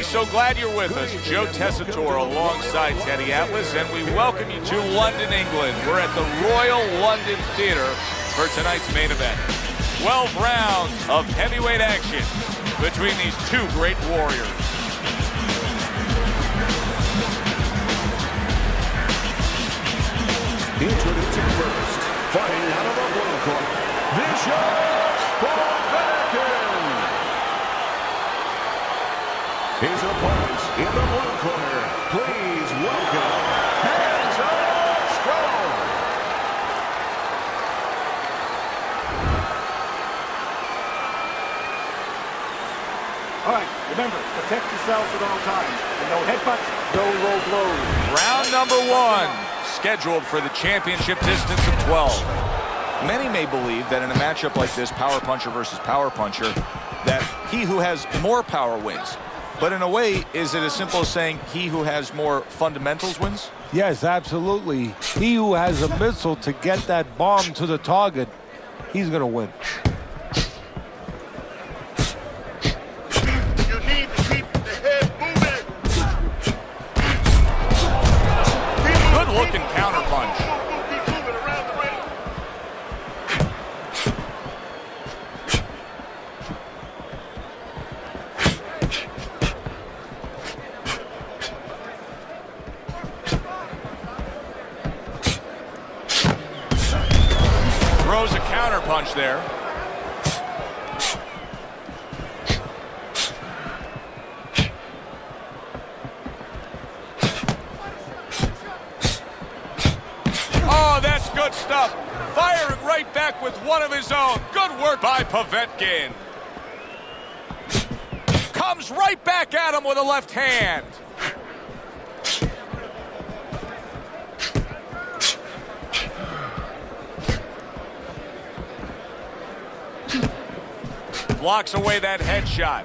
So glad you're with us. Joe Tessitore alongside Teddy Atlas, and we welcome you to London, England. We're at the Royal London Theatre for tonight's main event. 12 rounds of heavyweight action between these two great warriors. Introducing first, fighting out of the blue corner, Povetkin. His opponents in the blue corner, please welcome Hands Up Strong. All right, remember, protect yourselves at all times. And no headbutts, no low blows. Round number one, scheduled for the championship distance of 12. Many may believe that in a matchup like this, power puncher versus power puncher, that he who has more power wins. But in a way, is it as simple as saying he who has more fundamentals wins? Yes, absolutely. He who has a missile to get that bomb to the target, he's going to win. You need to keep the head moving. Good-looking counter punch. Keep moving around the ring. Throws a counter punch there. Oh, that's good stuff. Firing right back with one of his own. Good work by Povetkin. Comes right back at him with a left hand. Blocks away that headshot.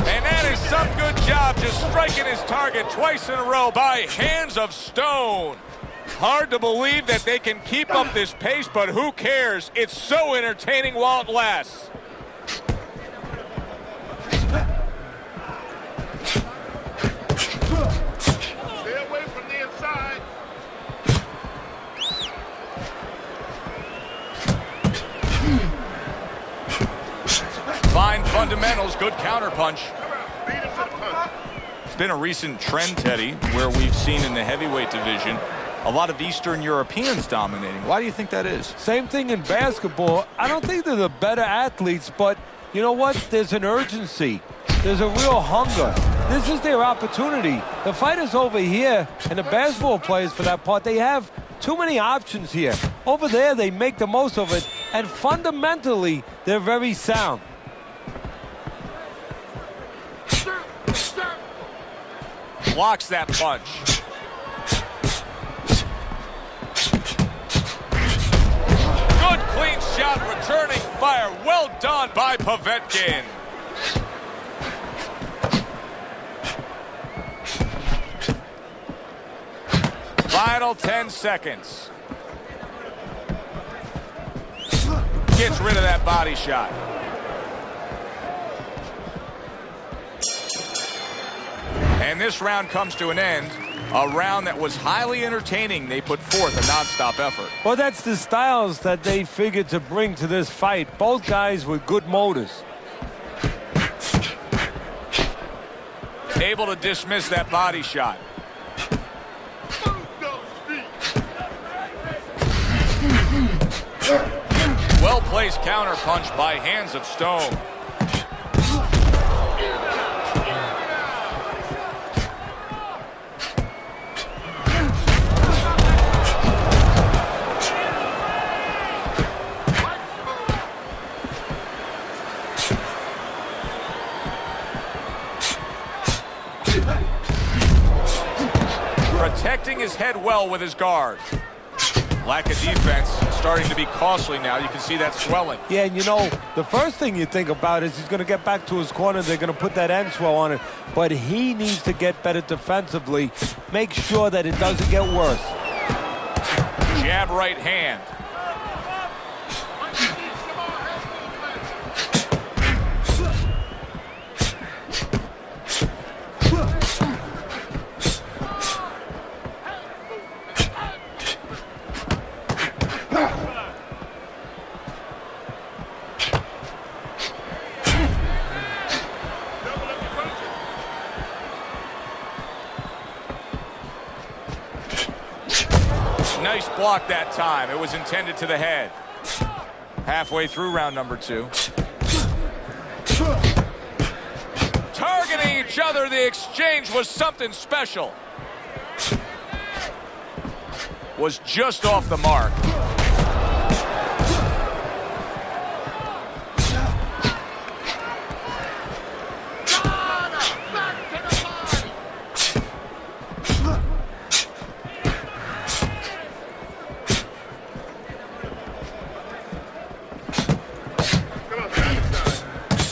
And that is some good job just striking his target twice in a row by Hands of Stone. Hard to believe that they can keep up this pace, but who cares? It's so entertaining while it lasts. Stay away from the inside. Fine fundamentals, good counter punch. Beat him to the punch. It's been a recent trend, Teddy, where we've seen in the heavyweight division a lot of Eastern Europeans dominating. Why do you think that is? Same thing in basketball. I don't think they're the better athletes, but you know what? There's an urgency. There's a real hunger. This is their opportunity. The fighters over here, and the basketball players for that part, they have too many options here. Over there, they make the most of it, and fundamentally, they're very sound. Blocks that punch. Good clean shot, returning fire. Well done by Povetkin. Final 10 seconds. Gets rid of that body shot. And this round comes to an end. A round that was highly entertaining. They put forth a nonstop effort. Well, that's the styles that they figured to bring to this fight. Both guys with good motors. Able to dismiss that body shot. Well-placed counter punch by Hands of Stone. Protecting his head well with his guard. Lack of defense starting to be costly now. You can see that swelling. Yeah, and you know, the first thing you think about is he's going to get back to his corner. They're going to put that end swell on it. But he needs to get better defensively. Make sure that it doesn't get worse. Jab right hand. block that time. It was intended to the head. Halfway through round number 2. Targeting each other, the exchange was something special. Was just off the mark.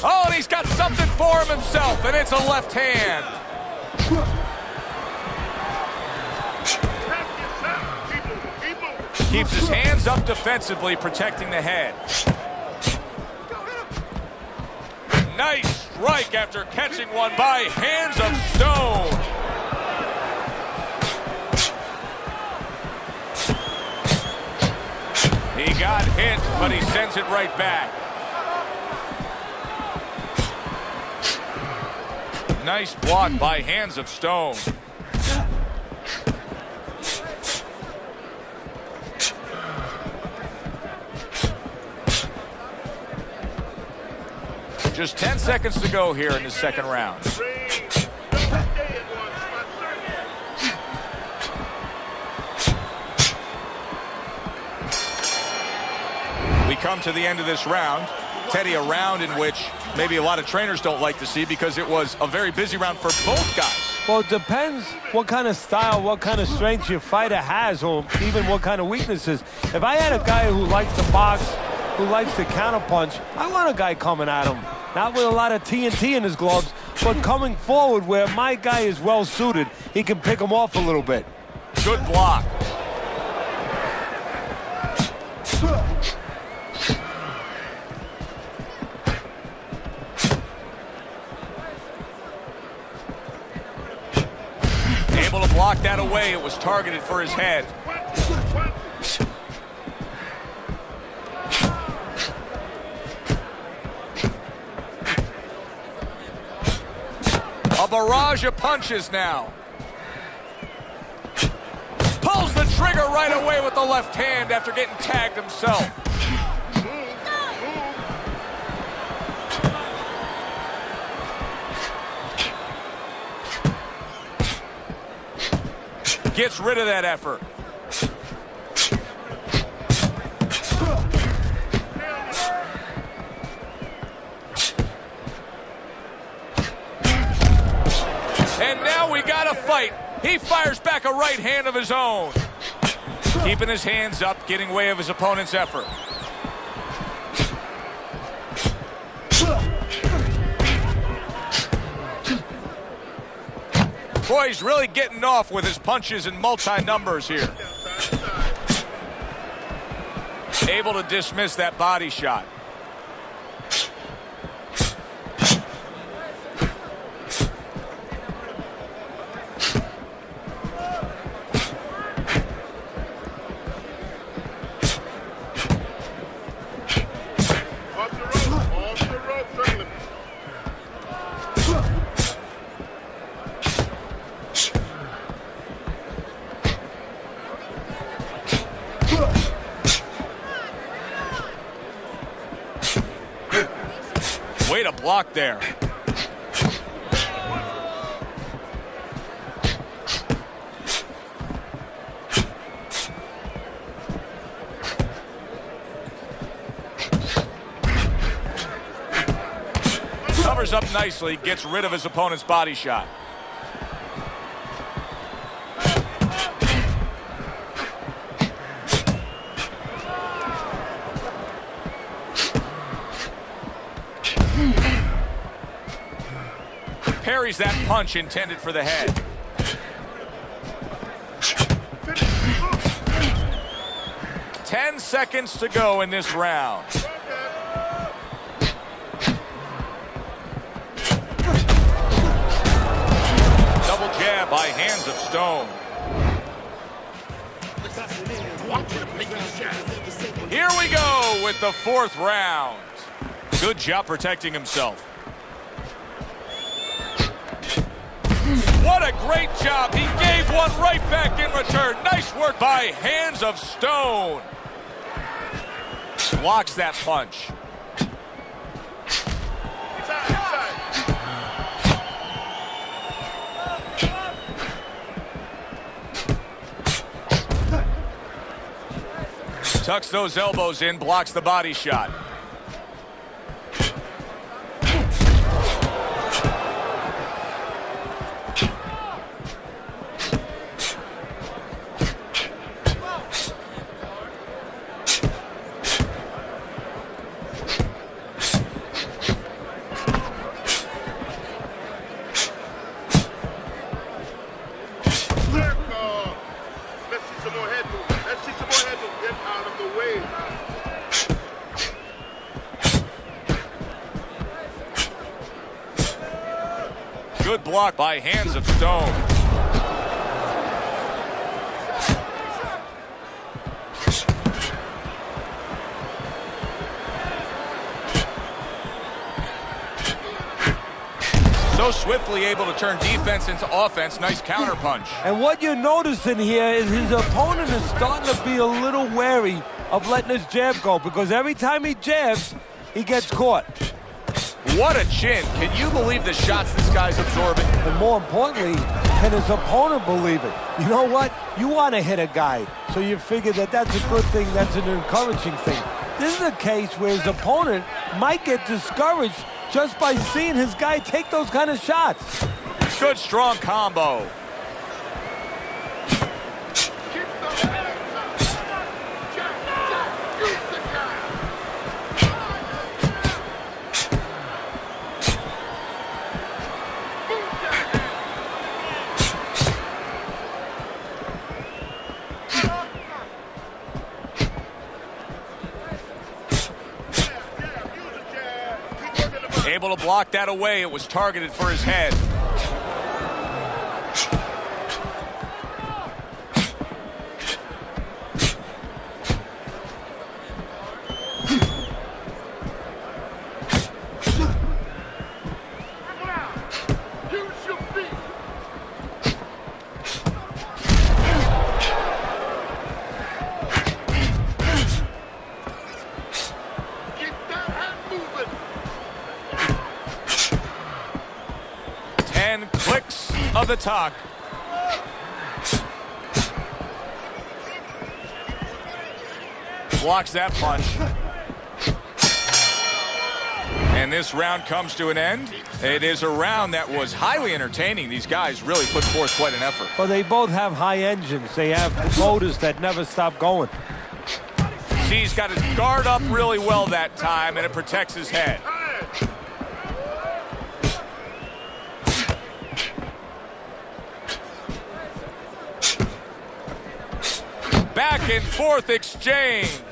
Oh, and he's got something for himself, and it's a left hand. Keeps his hands up defensively, protecting the head. Nice strike after catching one by hands of stone. He got hit, but he sends it right back. Nice block by hands of stone. Just 10 seconds to go here in the second round. We come to the end of this round. Teddy, a round in which maybe a lot of trainers don't like to see because it was a very busy round for both guys. Well, it depends what kind of style, what kind of strength your fighter has, or even what kind of weaknesses. If I had a guy who likes to box, who likes to counterpunch, I want a guy coming at him. Not with a lot of TNT in his gloves, but coming forward where my guy is well suited. He can pick him off a little bit. Good block. Able to block that away. It was targeted for his head. A barrage of punches now. Pulls the trigger right away with the left hand after getting tagged himself. Gets rid of that effort. And now we got a fight. He fires back a right hand of his own. Keeping his hands up, getting way of his opponent's effort. Boy, he's really getting off with his punches and multi-numbers here. Able to dismiss that body shot. Way to block there. Covers up nicely, gets rid of his opponent's body shot. Parries that punch intended for the head. Ten seconds to go in this round. Double jab by hands of stone. Here we go with the fourth round. Good job protecting himself. What a great job. He gave one right back in return. Nice work by Hands of Stone. Blocks that punch. Tucks those elbows in, blocks the body shot. Good block by Hands of Stone. So swiftly able to turn defense into offense. Nice counter punch. And what you're noticing here is his opponent is starting to be a little wary of letting his jab go, because every time he jabs, he gets caught. What a chin. Can you believe the shots this guy's absorbing? And more importantly, can his opponent believe it? You know what? You want to hit a guy, so you figure that that's a good thing, that's an encouraging thing. This is a case where his opponent might get discouraged just by seeing his guy take those kind of shots. Good strong combo. Able to block that away. It was targeted for his head. Clicks of the talk. Blocks that punch. And this round comes to an end. It is a round that was highly entertaining. These guys really put forth quite an effort. Well, they both have high engines. They have motors that never stop going. See, he's got his guard up really well that time, and it protects his head. Back and forth exchange.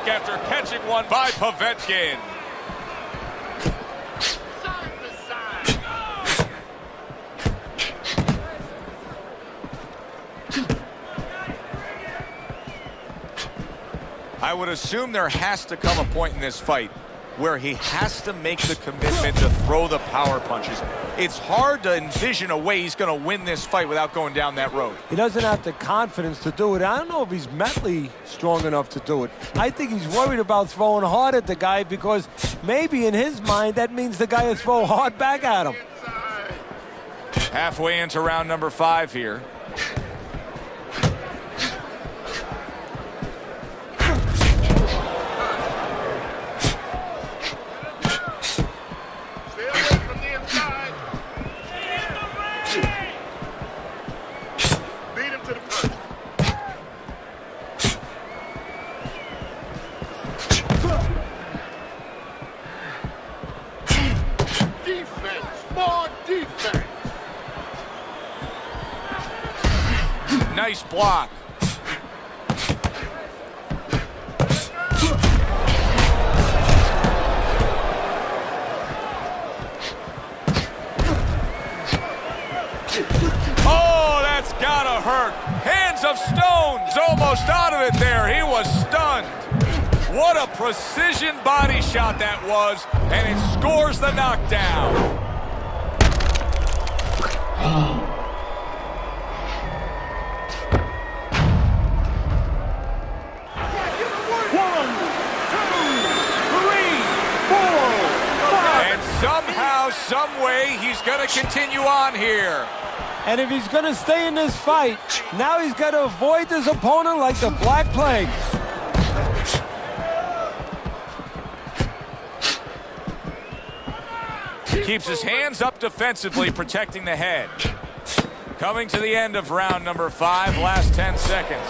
After catching one by Povetkin. I would assume there has to come a point in this fight where he has to make the commitment to throw the power punches. It's hard to envision a way he's going to win this fight without going down that road. He doesn't have the confidence to do it. I don't know if he's mentally strong enough to do it. I think he's worried about throwing hard at the guy because maybe in his mind that means the guy will throw hard back at him. Halfway into round number 5 here. Small Nice block. Oh, that's gotta hurt. Hands of Stone's almost out of it there. He was stunned. What a precision body shot that was, and it scores the knockdown. And somehow, some way, he's going to continue on here. And if he's going to stay in this fight, now he's got to avoid his opponent like the Black Plague. Keeps his hands up defensively, protecting the head. Coming to the end of round number 5, last 10 seconds.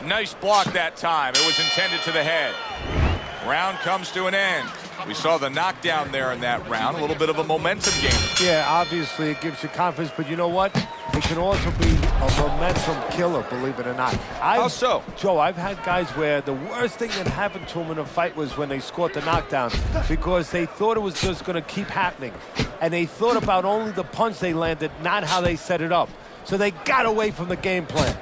Nice block that time. It was intended to the head. Round comes to an end. We saw the knockdown there in that round. A little bit of a momentum game. Yeah, obviously it gives you confidence, but you know what? It can also be a momentum killer, believe it or not. How so? Joe, I've had guys where the worst thing that happened to them in a fight was when they scored the knockdown because they thought it was just going to keep happening. And they thought about only the punch they landed, not how they set it up. So they got away from the game plan.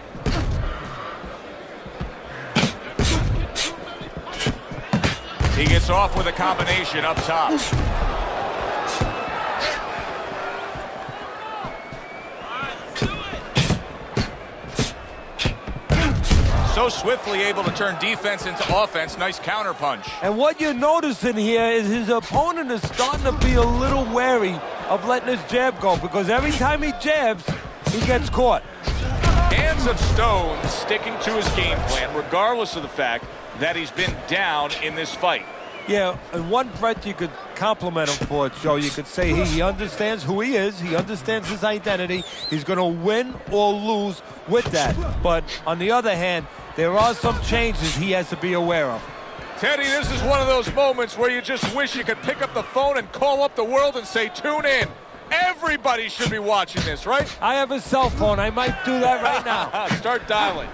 He gets off with a combination up top. So swiftly able to turn defense into offense. Nice counter punch. And what you're noticing here is his opponent is starting to be a little wary of letting his jab go because every time he jabs, he gets caught. Hands of Stone sticking to his game plan regardless of the fact that he's been down in this fight. Yeah, in one breath you could compliment him for it, Joe. You could say he understands who he is. He understands his identity. He's going to win or lose with that. But on the other hand, there are some changes he has to be aware of. Teddy, this is one of those moments where you just wish you could pick up the phone and call up the world and say, tune in. Everybody should be watching this, right? I have a cell phone. I might do that right now. Start dialing.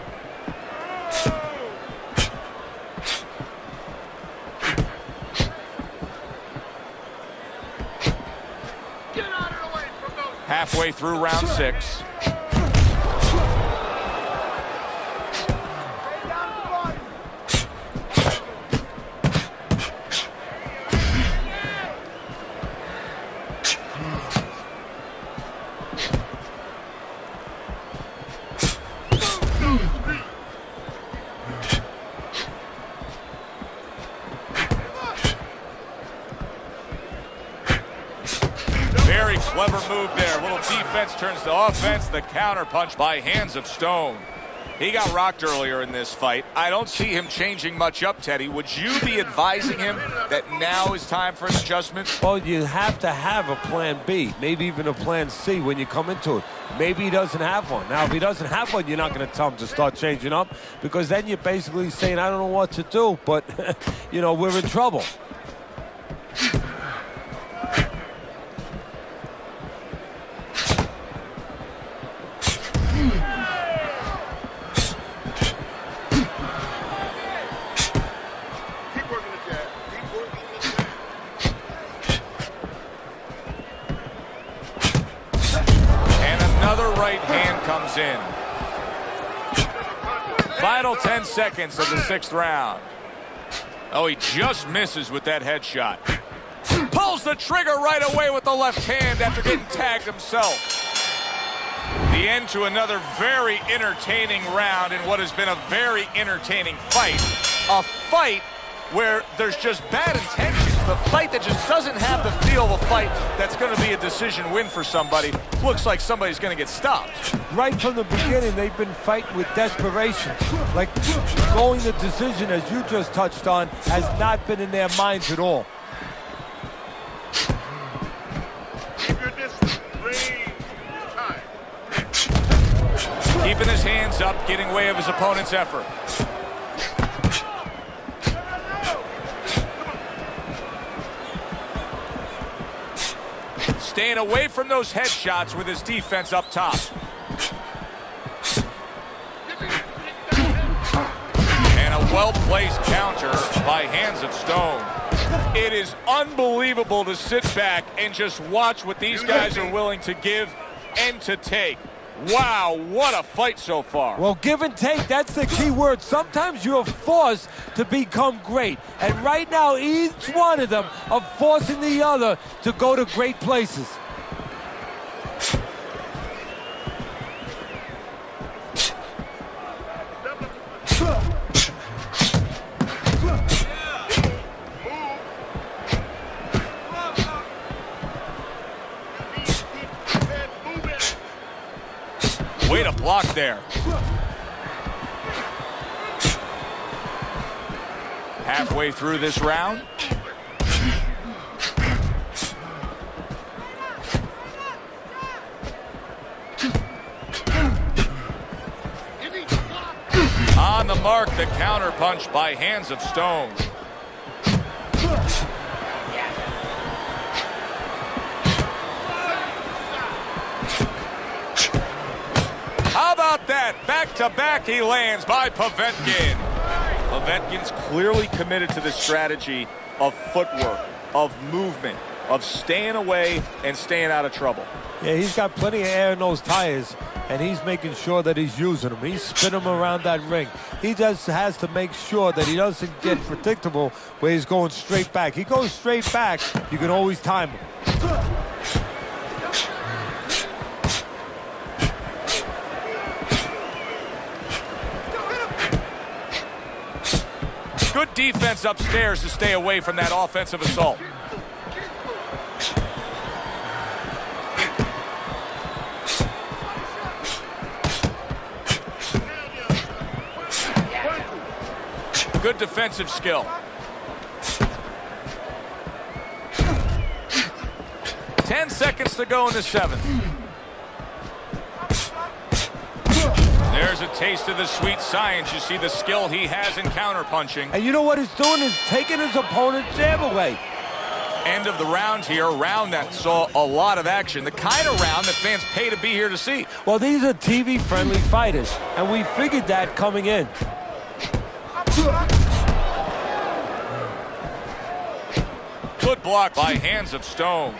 Halfway through round 6. Very clever move there. A little defense turns to offense. The counter punch by Hands of Stone. He got rocked earlier in this fight. I don't see him changing much up, Teddy. Would you be advising him that now is time for an adjustment? Well, you have to have a plan B, maybe even a plan C when you come into it. Maybe he doesn't have one. Now, if he doesn't have one, you're not going to tell him to start changing up because then you're basically saying, I don't know what to do, but, you know, we're in trouble. Right hand comes in. Final 10 seconds of the 6th round. Oh, he just misses with that headshot. Pulls the trigger right away with the left hand after getting tagged himself. The end to another very entertaining round in what has been a very entertaining fight. A fight where there's just bad intentions. The fight that just doesn't have the feel of a fight that's going to be a decision win for somebody. Looks like somebody's going to get stopped. Right from the beginning, they've been fighting with desperation. Like going the decision, as you just touched on, has not been in their minds at all. Keep your distance. Breathe. Time. Keeping his hands up, getting way of his opponent's effort. staying away from those headshots with his defense up top. And a well-placed counter by hands of stone. It is unbelievable to sit back and just watch what these guys are willing to give and to take. Wow, what a fight so far. Well, give and take, that's the key word. Sometimes you're forced to become great. And right now, each one of them are forcing the other to go to great places. Way to block there. Halfway through this round. On the mark, the counter punch by hands of stone. How about that? Back-to-back he lands by Povetkin. Povetkin's clearly committed to the strategy of footwork, of movement, of staying away and staying out of trouble. Yeah, he's got plenty of air in those tires, and he's making sure that he's using them. He's spinning them around that ring. He just has to make sure that he doesn't get predictable where he's going straight back. He goes straight back, you can always time him. Good defense upstairs to stay away from that offensive assault. Good defensive skill. 10 seconds to go in the seventh. There's a taste of the sweet science. You see the skill he has in counterpunching. And you know what he's doing is taking his opponent's jab away. End of the round here, a round that saw a lot of action. The kind of round that fans pay to be here to see. Well, these are TV-friendly fighters, and we figured that coming in. Good block by hands of stone.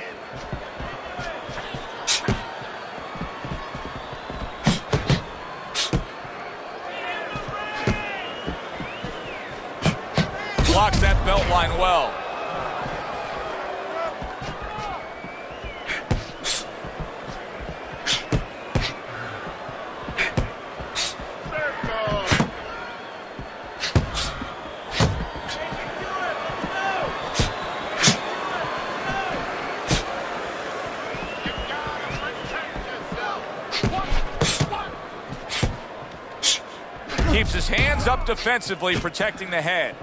Blocks that belt line well. Keeps his hands up defensively, protecting the head.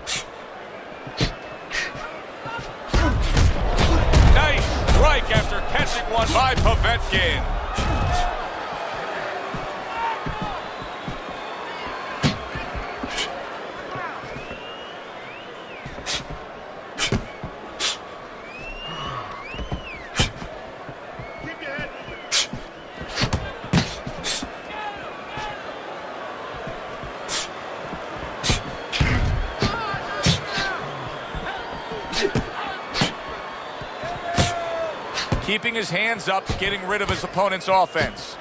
Nice strike after catching one by Povetkin. Keep your head moving. Keeping his hands up, getting rid of his opponent's offense.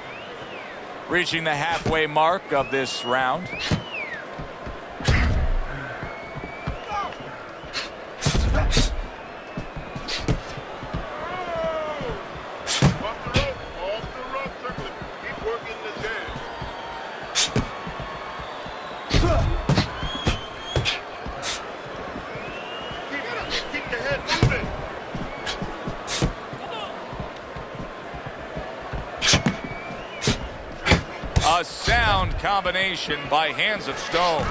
Reaching the halfway mark of this round. Off the rope, circle. Keep working the jab. Keep the head moving. A sound combination by hands of stone.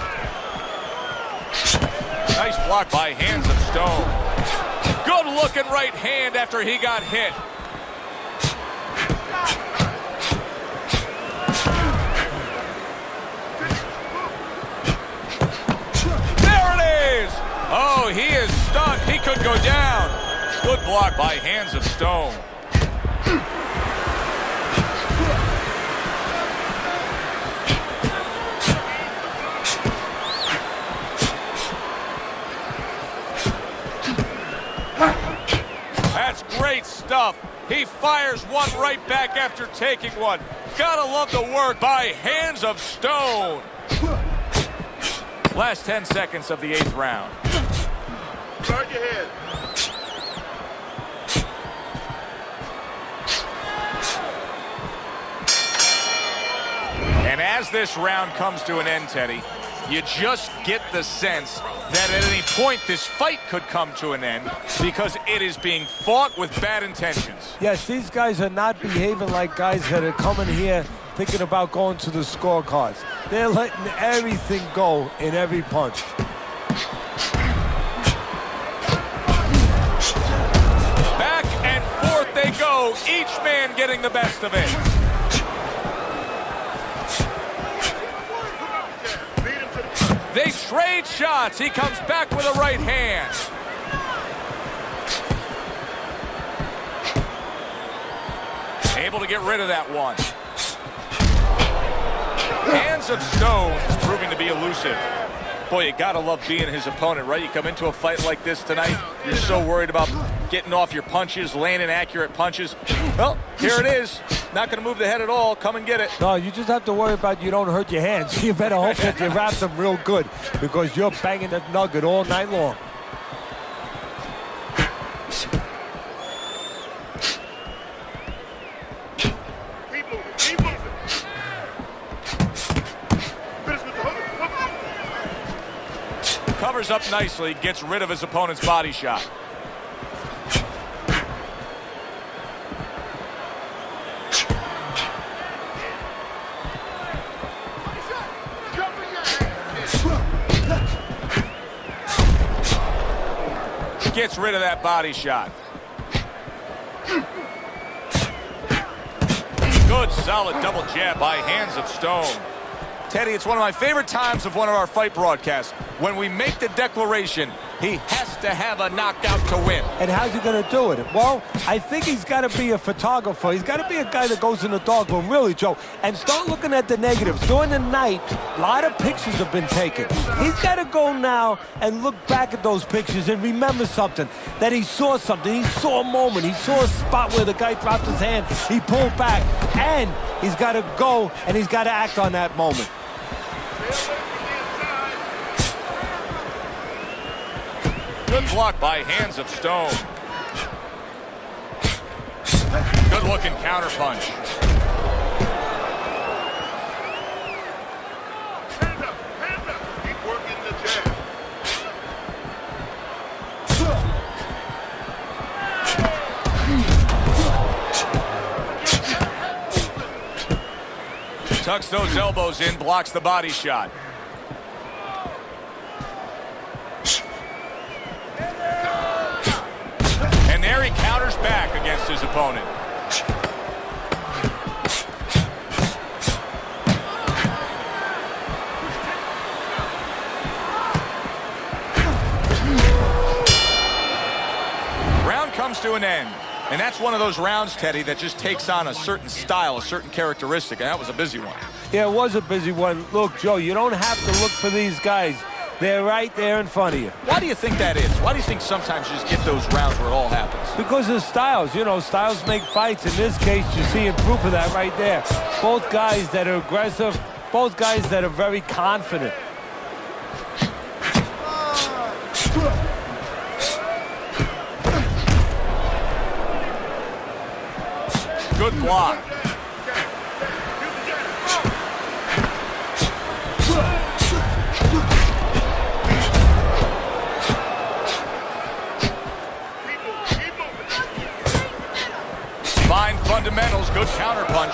Nice block by hands of stone. Good looking right hand after he got hit. There it is! Oh, he is stunned. He could go down. Good block by hands of stone. He fires one right back after taking one. Gotta love the work by Hands of Stone. Last 10 seconds of the 8th round. Guard your head. And as this round comes to an end, Teddy, you just get the sense that at any point this fight could come to an end because it is being fought with bad intentions. Yes, these guys are not behaving like guys that are coming here thinking about going to the scorecards. They're letting everything go in every punch. Back and forth they go, each man getting the best of it. They trade shots. He comes back with a right hand. Able to get rid of that one. Hands of Stone is proving to be elusive. Boy, you gotta love being his opponent, right? You come into a fight like this tonight, you're so worried about getting off your punches, landing accurate punches. Well, here it is. Not gonna move the head at all. Come and get it. No, you just have to worry about you don't hurt your hands. You better hope that you wrap them real good because you're banging that nugget all night long. Keep moving. Keep moving. Finish with the hook. Covers up nicely, gets rid of his opponent's body shot. Gets rid of that body shot. Good, solid double jab by Hands of Stone. Teddy, it's one of my favorite times of one of our fight broadcasts. When we make the declaration, he has to have a knockout to win. And how's he going to do it? Well, I think he's got to be a photographer. He's got to be a guy that goes in the darkroom, really, Joe, and start looking at the negatives. During the night, a lot of pictures have been taken. He's got to go now and look back at those pictures and remember something, that he saw something. He saw a moment. He saw a spot where the guy dropped his hand. He pulled back, and he's got to go, and he's got to act on that moment. Good block by Hands of Stone. Good looking counter punch. Hand up. Hand up. Keep working the jab. Tucks those elbows in, blocks the body shot. And there he counters back against his opponent. Round comes to an end. And that's one of those rounds, Teddy, that just takes on a certain style, a certain characteristic, and that was a busy one. Yeah, it was a busy one. Look, Joe, you don't have to look for these guys. They're right there in front of you. Why do you think that is? Why do you think sometimes you just get those rounds where it all happens? Because of styles. You know, styles make fights. In this case, you're seeing proof of that right there. Both guys that are aggressive, both guys that are very confident. Good block. Fine fundamentals, good counter punch.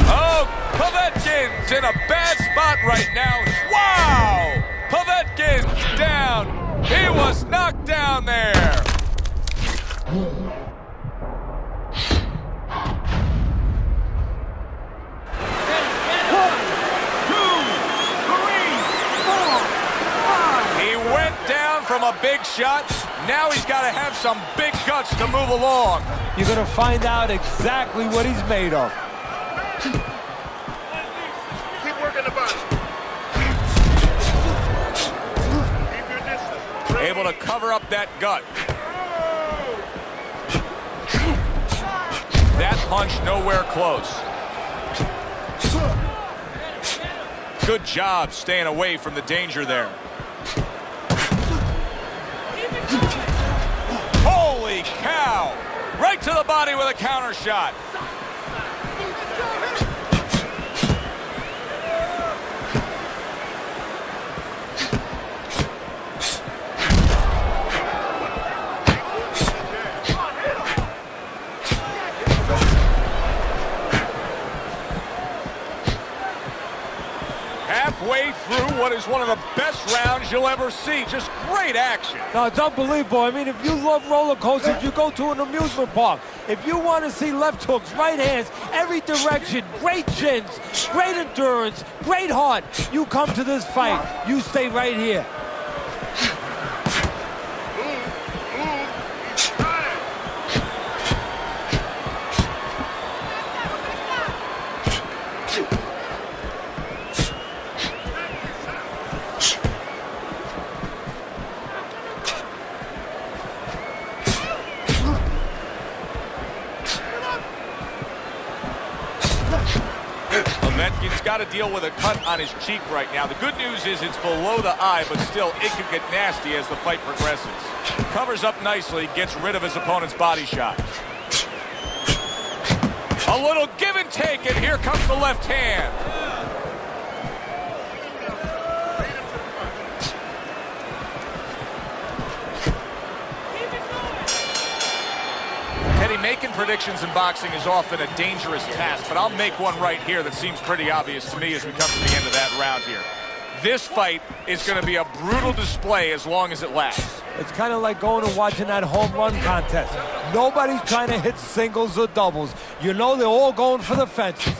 Oh, Povetkin's in a bad spot right now. Wow! Povetkin's down. He was knocked down there. He went down from a big shot. Now he's got to have some big guts to move along. You're going to find out exactly what he's made of. Keep working the body. Keep your distance. able to cover up that gut. That punch nowhere close. Good job staying away from the danger there. Holy cow! Right to the body with a counter shot. Halfway through what is one of the best rounds you'll ever see. Just great action. No, it's unbelievable. I mean, if you love roller coasters, you go to an amusement park. If you want to see left hooks, right hands, every direction, great chins, great endurance, great heart, you come to this fight. You stay right here. Povetkin's got to deal with a cut on his cheek right now. The good news is it's below the eye, but still, it could get nasty as the fight progresses. Covers up nicely, gets rid of his opponent's body shot. A little give and take, and here comes the left hand. Making predictions in boxing is often a dangerous task, but I'll make one right here that seems pretty obvious to me as we come to the end of that round here. This fight is going to be a brutal display as long as it lasts. It's kind of like going and watching that home run contest. Nobody's trying to hit singles or doubles. You know they're all going for the fences.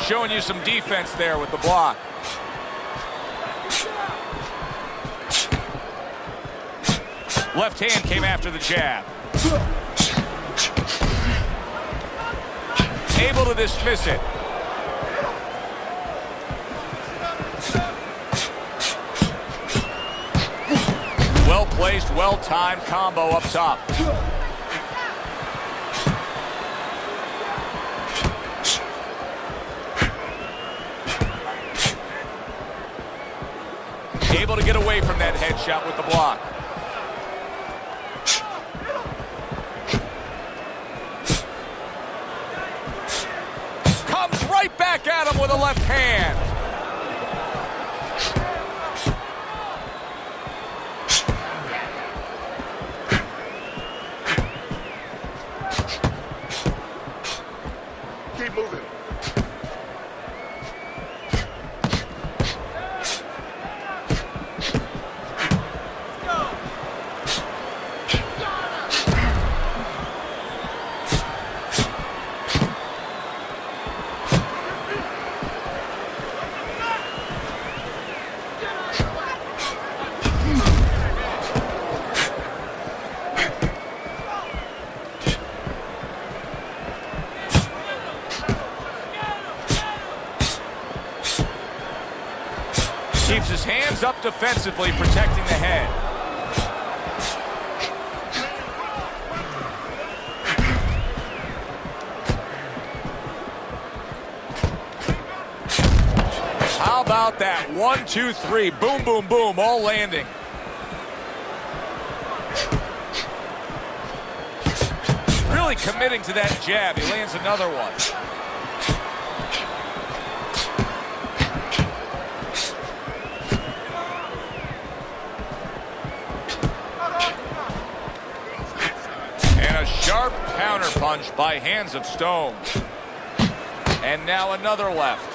Showing you some defense there with the block. Left hand came after the jab. Able to dismiss it. Well placed, well timed combo up top. Able to get away from that headshot with the block. Right back at him with a left hand. Keep moving. Keeps his hands up defensively, protecting the head. How about that? 1, 2, 3. Boom, boom, boom, all landing. Really committing to that jab. He lands another one. Sharp counter punch by hands of stone. And now another left.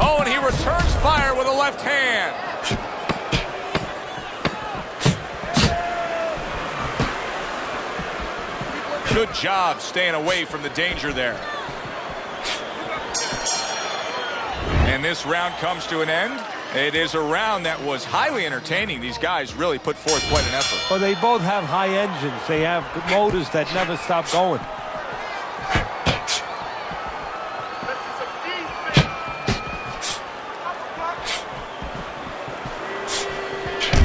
Oh, and he returns fire with a left hand. Good job staying away from the danger there. And this round comes to an end. It is a round that was highly entertaining. These guys really put forth quite an effort. Well, they both have high engines. They have motors that never stop going.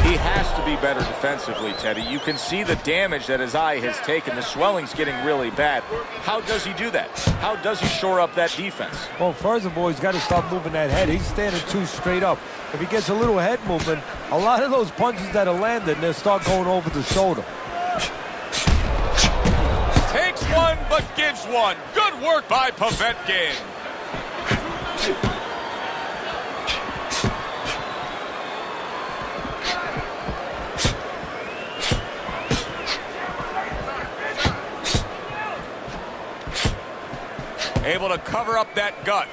He has to be better defensively, Teddy. You can see the damage that his eye has taken. The swelling's getting really bad. How does he do that? How does he shore up that defense? Well, first of all, he's got to start moving that head. He's standing too straight up. If he gets a little head movement, a lot of those punches that are landing, they'll start going over the shoulder. Takes one, but gives one. Good work by Povetkin. Able to cover up that gut.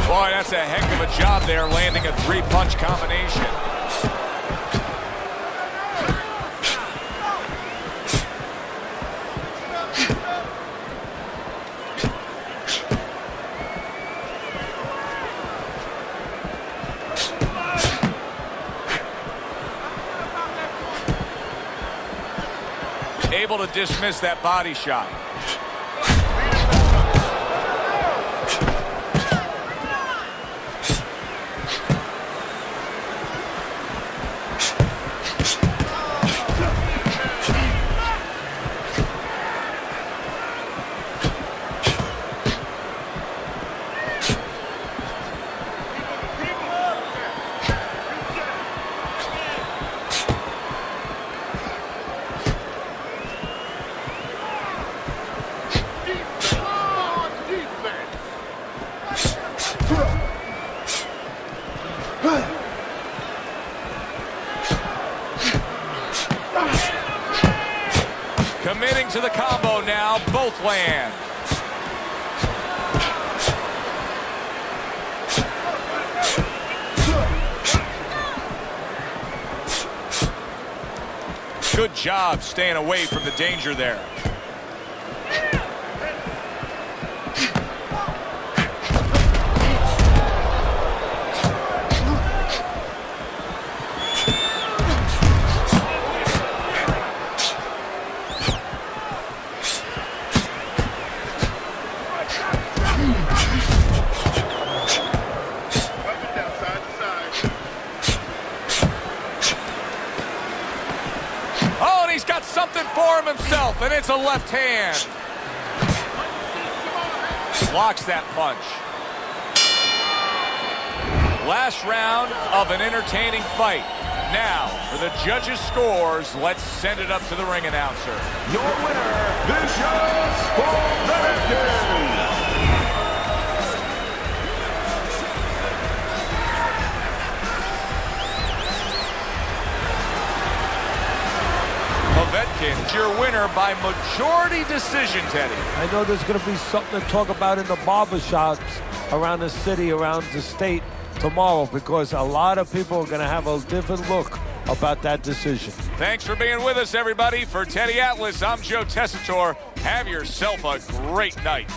Boy, that's a heck of a job there, landing a three-punch combination. Able to dismiss that body shot. Committing to the combo now, both land. Good job staying away from the danger there. He's got something for himself, and it's a left hand. Blocks that punch. Last round of an entertaining fight. Now, for the judges' scores, let's send it up to the ring announcer. Your winner, Vicious Povetkin. Povetkin's your winner by majority decision, Teddy. I know there's going to be something to talk about in the barbershops around the city, around the state tomorrow, because a lot of people are going to have a different look about that decision. Thanks for being with us, everybody. For Teddy Atlas, I'm Joe Tessitore. Have yourself a great night.